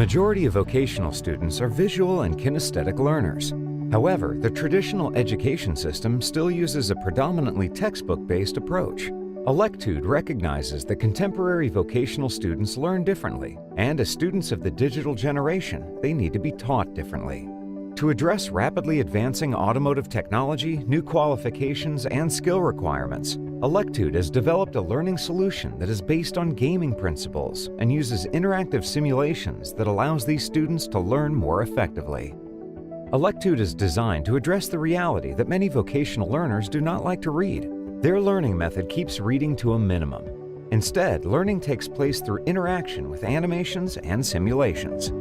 majority of vocational students are visual and kinesthetic learners. However, the traditional education system still uses a predominantly textbook-based approach. Electude recognizes that contemporary vocational students learn differently, and as students of the digital generation, they need to be taught differently. To address rapidly advancing automotive technology, new qualifications, and skill requirements, Electude has developed a learning solution that is based on gaming principles and uses interactive simulations that allows these students to learn more effectively. Electude is designed to address the reality that many vocational learners do not like to read. Their learning method keeps reading to a minimum. Instead, learning takes place through interaction with animations and simulations.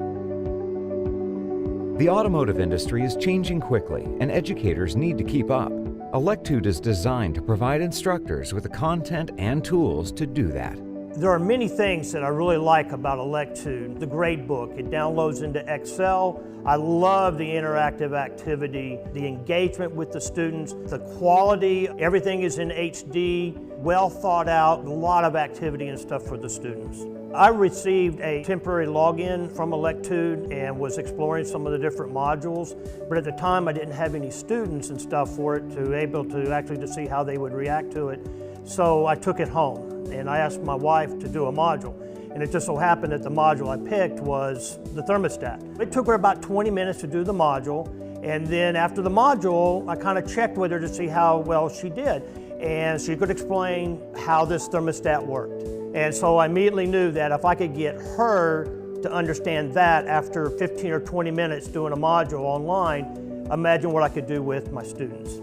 The automotive industry is changing quickly, and educators need to keep up. Electude is designed to provide instructors with the content and tools to do that. There are many things that I really like about Electude. The gradebook, it downloads into Excel. I love the interactive activity, the engagement with the students, the quality, everything is in HD, well thought out, a lot of activity and stuff for the students. I received a temporary login from Electude and was exploring some of the different modules, but at the time I didn't have any students and stuff for it to able to actually to see how they would react to it. So I took it home and I asked my wife to do a module. And it just so happened that the module I picked was the thermostat. It took her about 20 minutes to do the module, and then after the module, I kind of checked with her to see how well she did. And she could explain how this thermostat worked. And so I immediately knew that if I could get her to understand that after 15 or 20 minutes doing a module online, imagine what I could do with my students.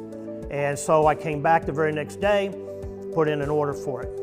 And so I came back the very next day, put in an order for it.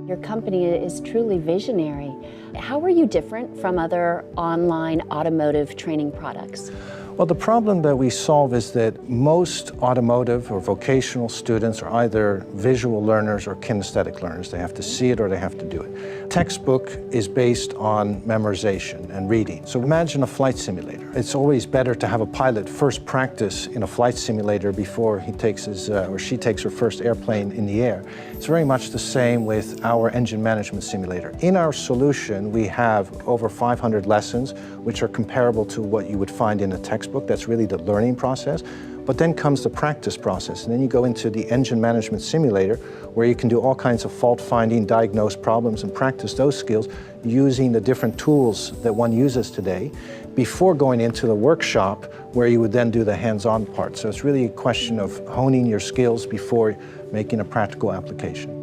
Your company is truly visionary. How are you different from other online automotive training products? Well, the problem that we solve is that most automotive or vocational students are either visual learners or kinesthetic learners. They have to see it or they have to do it. Textbook is based on memorization and reading. So imagine a flight simulator. It's always better to have a pilot first practice in a flight simulator before he takes his or she takes her first airplane in the air. It's very much the same with our engine management simulator. In our solution, we have over 500 lessons, which are comparable to what you would find in a textbook. That's really the learning process. But then comes the practice process, and then you go into the engine management simulator where you can do all kinds of fault finding, diagnose problems, and practice those skills using the different tools that one uses today before going into the workshop where you would then do the hands-on part. So it's really a question of honing your skills before making a practical application.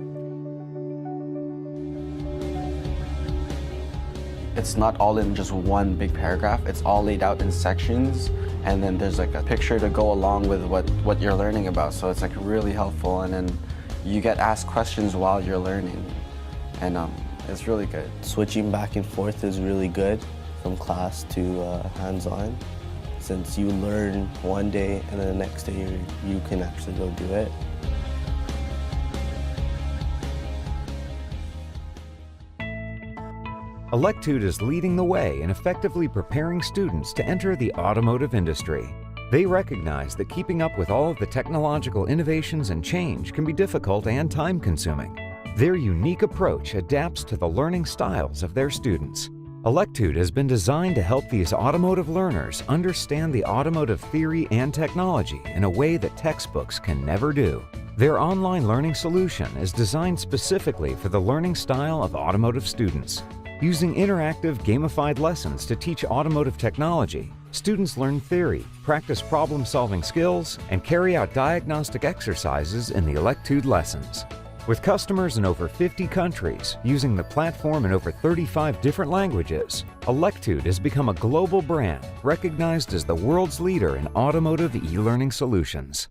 It's not all in just one big paragraph. It's all laid out in sections, and then there's like a picture to go along with what you're learning about. So it's like really helpful, and then you get asked questions while you're learning, and it's really good. Switching back and forth is really good from class to hands-on, since you learn one day and then the next day you can actually go do it. Electude is leading the way in effectively preparing students to enter the automotive industry. They recognize that keeping up with all of the technological innovations and change can be difficult and time-consuming. Their unique approach adapts to the learning styles of their students. Electude has been designed to help these automotive learners understand the automotive theory and technology in a way that textbooks can never do. Their online learning solution is designed specifically for the learning style of automotive students. Using interactive, gamified lessons to teach automotive technology, students learn theory, practice problem-solving skills, and carry out diagnostic exercises in the Electude lessons. With customers in over 50 countries, using the platform in over 35 different languages, Electude has become a global brand recognized as the world's leader in automotive e-learning solutions.